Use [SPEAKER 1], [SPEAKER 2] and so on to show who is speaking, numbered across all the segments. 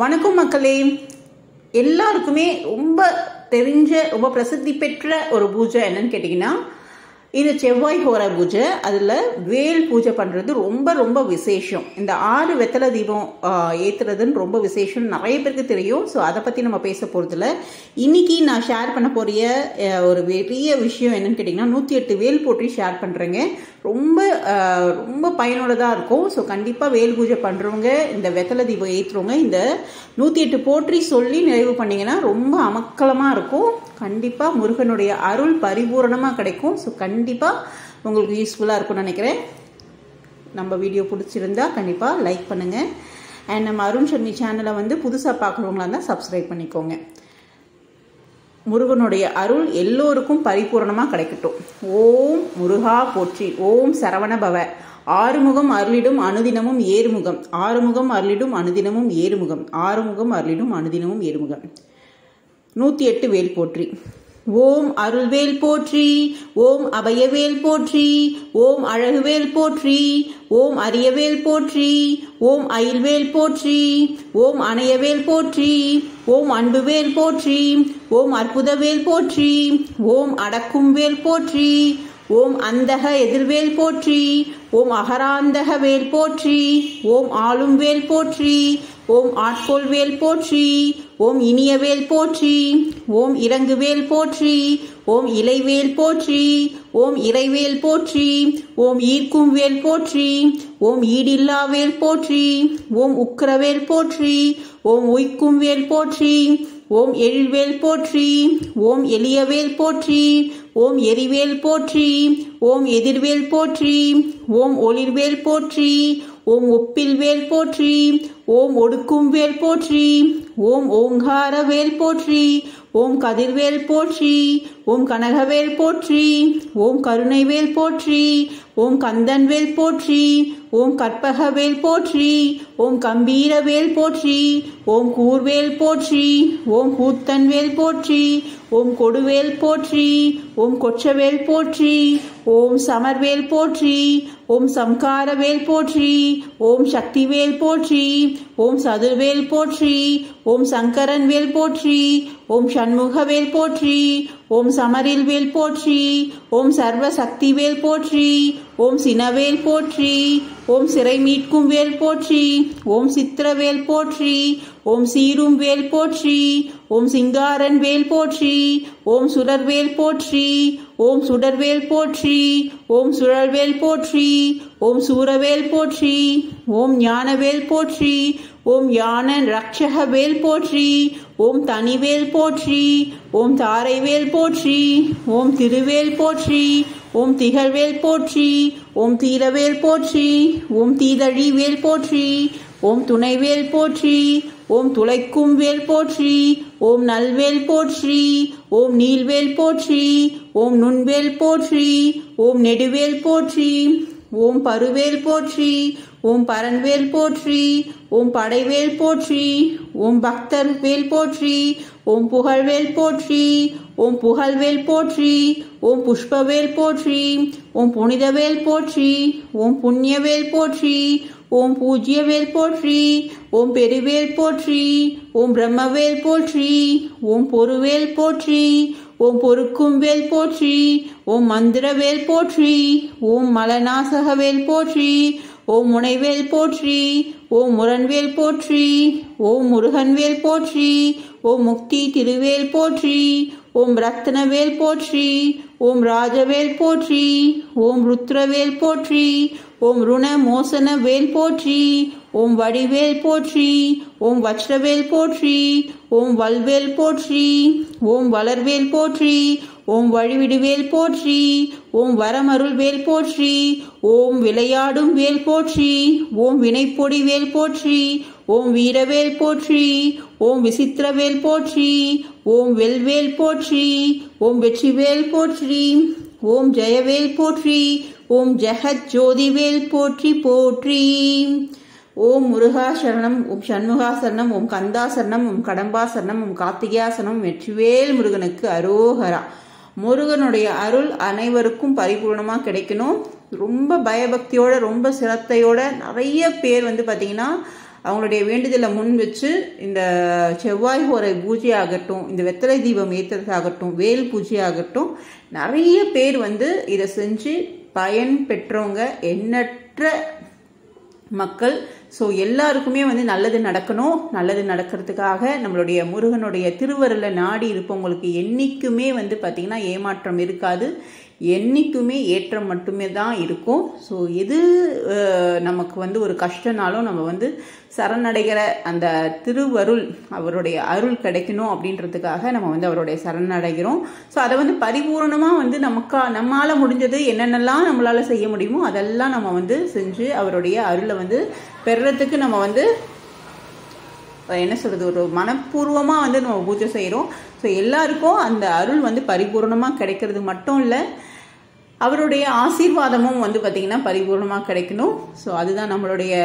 [SPEAKER 1] வணக்கம் மக்களே. எல்லாருக்குமே ரொம்ப தெரிஞ்ச ரொம்ப பிரசித்தி பெற்ற ஒரு பூஜை என்னன்னு கேட்டிங்கன்னா இது செவ்வாய் ஹோர பூஜை. அதில் வேல் பூஜை பண்ணுறது ரொம்ப ரொம்ப விசேஷம். இந்த 6 வெத்தலை தீபம் ஏற்றுறதுன்னு ரொம்ப விசேஷம், நிறைய பேருக்கு தெரியும். ஸோ அதை பற்றி நம்ம பேச போகிறதில்ல. இன்னைக்கு நான் ஷேர் பண்ண போகிற ஒரு பெரிய விஷயம் என்னன்னு கேட்டிங்கன்னா 108 வேல் போற்றி ஷேர் பண்ணுறேங்க. ரொம்ப ரொம்ப பயனுள்ளதாக இருக்கும். ஸோ கண்டிப்பாக வேல் பூஜை பண்ணுறவங்க, இந்த வெத்தலை தீபம் ஏற்றுறவங்க இந்த 108 போற்றி சொல்லி நிறைவு பண்ணிங்கன்னா ரொம்ப அமக்கலமாக இருக்கும். கண்டிப்பாக முருகனுடைய அருள் பரிபூரணமாக கிடைக்கும். ஸோ கண்டிப்பாக உங்களுக்கு யூஸ்ஃபுல்லாக இருக்கும்னு நினைக்கிறேன். நம்ம வீடியோ பிடிச்சிருந்தா கண்டிப்பாக லைக் பண்ணுங்கள். அண்ட் நம்ம அருண் சர்மி சேனலை புதுசாக பார்க்குறவங்களா இருந்தால் சப்ஸ்கிரைப் பண்ணிக்கோங்க. முருகனுடைய அருள் எல்லோருக்கும் பரிபூரணமாக கிடைக்கட்டும். ஓம் முருகா போற்றி. ஓம் சரவண பவ. ஆறுமுகம் அருளிடும் அனுதினமும் ஏறுமுகம். ஆறுமுகம் அருளிடும் அனுதினமும் ஏறுமுகம். ஆறுமுகம் அருளிடும் அனுதினமும் ஏறுமுகம். 108 வேல் போற்றி. ஓம் அருள்வேல் போற்றி. ஓம் அபயவேல் போற்றி. ஓம் அழகுவேல் போற்றி. ஓம் அரியவேல் போற்றி. ஓம் அயில்வேல் போற்றி. ஓம் அணையவேல் போற்றி. ஓம் அன்புவேல் போற்றி. ஓம் அற்புதவேல் போற்றி. ஓம் அடக்கும் வேல் போற்றி. ஓம் அந்தக எதிர்வேல் போற்றி. ஓம் அகராந்தக வேல் போற்றி. ஓம் ஆளும் வேல் போற்றி. ஓம் ஆட்கொள் வேல் போற்றி. ஓம் இனியவேல் போற்றி. ஓம் இறங்குவேல் போற்றி. ஓம் இலைவேல் போற்றி. ஓம் இறைவேல் போற்றி. ஓம் ஈர்க்கும் வேல் போற்றி. ஓம் ஈடில்லா வேல் போற்றி. ஓம் உக்கிரவேல் போற்றி. ஓம் உய்க்கும் வேல் போற்றி. ஓம் எழில்வேல் போற்றி. ஓம் எளியவேல் போற்றி. ஓம் எரிவேல் போற்றி. ஓம் எதிர்வேல் போற்றி. ஓம் ஒளிர்வேல் போற்றி. ஓம் ஒப்பில் வேல் போற்றி. ஓம் ஒடுக்கும் வேல் போற்றி. ஓம் ஓங்கார வேல் போற்றி. ஓம் கதிர்வேல் போற்றி. ஓம் கனகவேல் போற்றி. ஓம் கருணைவேல் போற்றி. ஓம் கந்தன்வேல் போற்றி. ஓம் கற்பகவேல் போற்றி. ஓம் கம்பீரவேல் போற்றி. ஓம் கூர்வேல் போற்றி. ஓம் கூத்தன்வேல் போற்றி. ஓம் கொடுவேல் போற்றி. ஓம் கொச்சவேல் போற்றி. ஓம் சமர்வேல் போற்றி. ஓம் சம்காரவேல் போற்றி. ஓம் சக்திவேல் போற்றி. ஓம் சதுர்வேல் போற்றி. ஓம் சங்கரன் வேல் போற்றி. ஓம் சண்முகவேல் போற்றி. ஓம் சமரில் வேல் போற்றி. ஓம் சர்வ சக்தி வேல் போற்றி. ஓம் சினவேல் போற்றி. ஓம் சிறை மீட்கும் வேல் போற்றி. ஓம் சித்திரவேல் போற்றி. ஓம் சீரும் வேல் போற்றி. ஓம் சிங்காரன் வேல் போற்றி. ஓம் சுடர்வேல் போற்றி. ஓம் சுடர்வேல் போற்றி. ஓம் சுழல்வேல் போற்றி. ஓம் சூரவேல் போற்றி. ஓம் ஞானவேல் போற்றி. ஓம் ஞான ரக்ஷக வேல் போற்றி. ஓம் தனிவேல் போற்றி. ஓம் தாரைவேல் போற்றி. ஓம் திருவேல் போற்றி. ஓம் திகழ்வேல் போற்றி. ஓம் தீரவேல் போற்றி. ஓம் தீதழி வேல் போற்றி. ஓம் துணைவேல் போற்றி. ஓம் துளைக்கும் வேல் போற்றி. ஓம் நல்வேல் போற்றி. ஓம் நீல்வேல் போற்றி. ஓம் நுண்வேல் போற்றி. ஓம் நெடுவேல் போற்றி. ஓம் பருவேல் போற்றி. ஓம் பரன்வேல் போற்றி. ஓம் படைவேல் போற்றி. ஓம் பக்தர் வேல் போற்றி. ஓம் புகழ்வேல் போற்றி. ஓம் புகழ்வேல் போற்றி. ஓம் புஷ்பவேல் போற்றி. ஓம் புனிதவேல் போற்றி. ஓம் புண்ணியவேல் போற்றி. ஓம் பூஜ்யவேல் போற்றி. ஓம் பெருவேல் போற்றி. ஓம் பிரம்மவேல் போற்றி. ஓம் பொருவேல் போற்றி. ஓம் பொறுக்கும் வேல் போற்றி. ஓம் மந்திரவேல் போற்றி. ஓம் மலநாசகவேல் போற்றி. ஓம் முனைவேல் போற்றி. ஓம் முரண்வேல் போற்றி. ஓம் முருகன்வேல் போற்றி. ஓம் முக்தி திருவேல் போற்றி. ஓம் ரத்னவேல் போற்றி. ஓம் ராஜவேல் போற்றி. ஓம் ருத்ரவேல் போற்றி. ஓம் ருண மோசன வேல் போற்றி. ஓம் வடிவேல் போற்றி. ஓம் வஜ்ரவேல் போற்றி. ஓம் வல்வேல் போற்றி. ஓம் வளர்வேல் போற்றி. ஓம் வழிவிடுவேல் போற்றி. ஓம் வரமருள் வேல் போற்றி. ஓம் விளையாடும் வேல் போற்றி. ஓம் வினைப்பொடி வேல் போற்றி. ஓம் வீரவேல் போற்றி. ஓம் விசித்திரவேல் போற்றி. ஓம் வெல்வேல் போற்றி. ஓம் வெற்றிவேல் போற்றி. ஓம் ஜெயவேல் போற்றி. ஓம் ஜெகத் ஜோதிவேல் போற்றி போற்றி. ஓம் முருகா சரணம். ஓம் சண்முகா சரணம். ஓம் கந்தா சரணம். ஓம் கடம்பா சரணம். ஓம் கார்த்திகா சரணம். வெற்றிவேல் முருகனுக்கு அரோகரா. முருகனுடைய அருள் அனைவருக்கும் பரிபூர்ணமாக கிடைக்கணும். ரொம்ப பயபக்தியோட ரொம்ப சிரத்தையோட நிறைய பேர் பார்த்தீங்கன்னா அவங்களுடைய வேண்டுதலை முன் வச்சு இந்த செவ்வாய் ஹோரை பூஜை ஆகட்டும், இந்த வெத்தலை தீபம் ஏற்றுறதாகட்டும், வேல் பூஜை ஆகட்டும், நிறைய பேர் வந்து இதை செஞ்சு பயன் பெற்றவங்க எண்ணற்ற மக்கள். ஸோ எல்லாருக்குமே வந்து நல்லது நடக்கணும். நல்லது நடக்கிறதுக்காக நம்மளுடைய முருகனுடைய திருவருளை நாடி இருப்பவங்களுக்கு என்றைக்குமே வந்து பார்த்திங்கன்னா ஏமாற்றம் இருக்காது, என்றைக்குமே ஏற்றம் மட்டுமே தான் இருக்கும். ஸோ எது நமக்கு வந்து ஒரு கஷ்டனாலும் நம்ம வந்து சரணடைகிற அந்த திருவருள், அவருடைய அருள் கிடைக்கணும் அப்படின்றதுக்காக நம்ம வந்து அவருடைய சரணடைகிறோம். ஸோ அதை வந்து பரிபூர்ணமாக வந்து நம்மளால் முடிஞ்சது என்னென்னலாம் நம்மளால் செய்ய முடியுமோ அதெல்லாம் நம்ம வந்து செஞ்சு அவருடைய அருளை வந்து பெறுறதுக்கு நம்ம வந்து என்ன சொல்கிறது, ஒரு மனப்பூர்வமாக வந்து நம்ம பூஜை செய்கிறோம். ஸோ எல்லாருக்கும் அந்த அருள் வந்து பரிபூர்ணமாக கிடைக்கிறது மட்டும் இல்லை, அவருடைய ஆசீர்வாதமும் வந்து பார்த்திங்கன்னா பரிபூர்ணமாக கிடைக்கணும். ஸோ அதுதான் நம்மளுடைய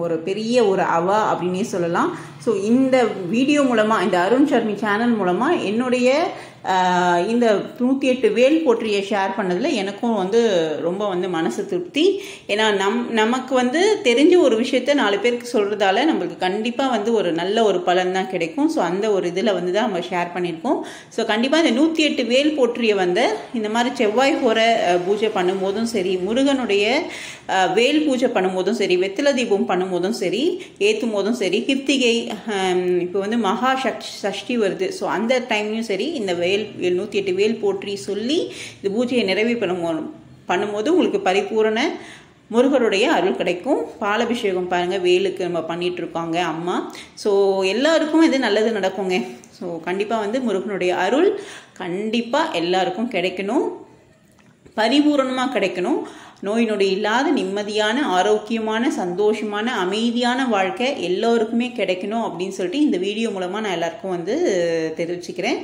[SPEAKER 1] ஒரு பெரிய ஒரு அவா அப்படின்னே சொல்லலாம். ஸோ இந்த வீடியோ மூலமாக, இந்த அருண் சர்மி சேனல் மூலமாக என்னுடைய இந்த 108 வேல் போற்றியை ஷேர் பண்ணதில் எனக்கும் வந்து ரொம்ப வந்து மனசு திருப்தி. ஏன்னா நமக்கு வந்து தெரிஞ்ச ஒரு விஷயத்த 4 பேருக்கு சொல்கிறதால நம்மளுக்கு கண்டிப்பாக வந்து ஒரு நல்ல ஒரு பலன் தான் கிடைக்கும். ஸோ அந்த ஒரு இதில் வந்து தான் நம்ம ஷேர் பண்ணியிருக்கோம். ஸோ கண்டிப்பாக இந்த 108 வேல் போற்றியை வந்து இந்த மாதிரி செவ்வாய் ஹோரை பூஜை பண்ணும்போதும் சரி, முருகனுடைய வேல் பூஜை பண்ணும்போதும் சரி, வெத்தலை தீபம் பண்ணும்போதும் சரி, ஏற்றும் போதும் சரி, கிருத்திகை இப்போ வந்து மகா சஷ்டி வருது. ஸோ அந்த டைம்லையும் சரி இந்த 108 வேல் போற்றி சொல்லி இந்த பூஜையை நிறைவு பண்ணும்போது உங்களுக்கு பரிபூரண முருகருடைய அருள் கிடைக்கும். பாலாபிஷேகம் பாருங்கள், வேலுக்கு நம்ம பண்ணிட்டு இருக்காங்க அம்மா. ஸோ எல்லாருக்கும் இது நல்லது நடக்குங்க. ஸோ கண்டிப்பாக வந்து முருகனுடைய அருள் கண்டிப்பாக எல்லாருக்கும் கிடைக்கணும், பரிபூரணமாக கிடைக்கணும். நோய் நொடி இல்லாத நிம்மதியான, ஆரோக்கியமான, சந்தோஷமான, அமைதியான வாழ்க்கை எல்லோருக்குமே கிடைக்கணும் அப்படின்னு சொல்லிட்டு இந்த வீடியோ மூலமாக நான் எல்லாருக்கும் வந்து தெரிவிச்சுக்கிறேன்.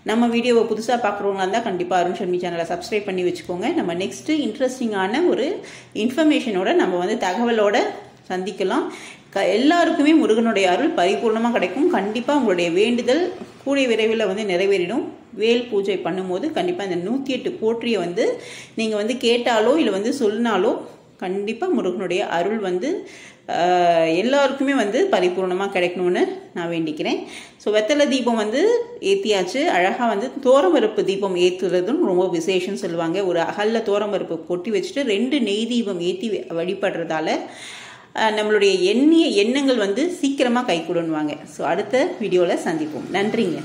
[SPEAKER 1] நம்ம வீடியோவை புதுசாக பார்க்குறவங்களா இருந்தால் கண்டிப்பாக அருண் சர்மி சேனலை சப்ஸ்கிரைப் பண்ணி வச்சுக்கோங்க. நம்ம நெக்ஸ்ட்டு இன்ட்ரெஸ்டிங்கான ஒரு இன்ஃபர்மேஷனோட நம்ம வந்து தகவலோட சந்திக்கலாம். எல்லாருக்குமே முருகனுடைய அருள் பரிபூர்ணமாக கிடைக்கும். கண்டிப்பாக உங்களுடைய வேண்டுதல் கூடிய விரைவில் வந்து நிறைவேறிடும். வேல் பூஜை பண்ணும்போது கண்டிப்பாக இந்த 108 போற்றியை வந்து நீங்கள் வந்து கேட்டாலோ இல்லை வந்து சொன்னாலோ கண்டிப்பாக முருகனுடைய அருள் வந்து எல்லாருக்குமே வந்து பரிபூர்ணமாக கிடைக்கணும்னு நான் வேண்டிக்கிறேன். ஸோ வெத்தலை தீபம் வந்து ஏற்றியாச்சு. அழகாக வந்து தோரம்பருப்பு தீபம் ஏற்றுறதும் ரொம்ப விசேஷம்னு சொல்லுவாங்க. ஒரு அகல்ல தோரம்பருப்பு கொட்டி வச்சுட்டு 2 நெய் தீபம் ஏற்றி வழிபடுறதால நம்மளுடைய எண்ணங்கள் வந்து சீக்கிரமாக கைகூடுன்னுவாங்க. ஸோ அடுத்த வீடியோவில் சந்திப்போம். நன்றிங்க.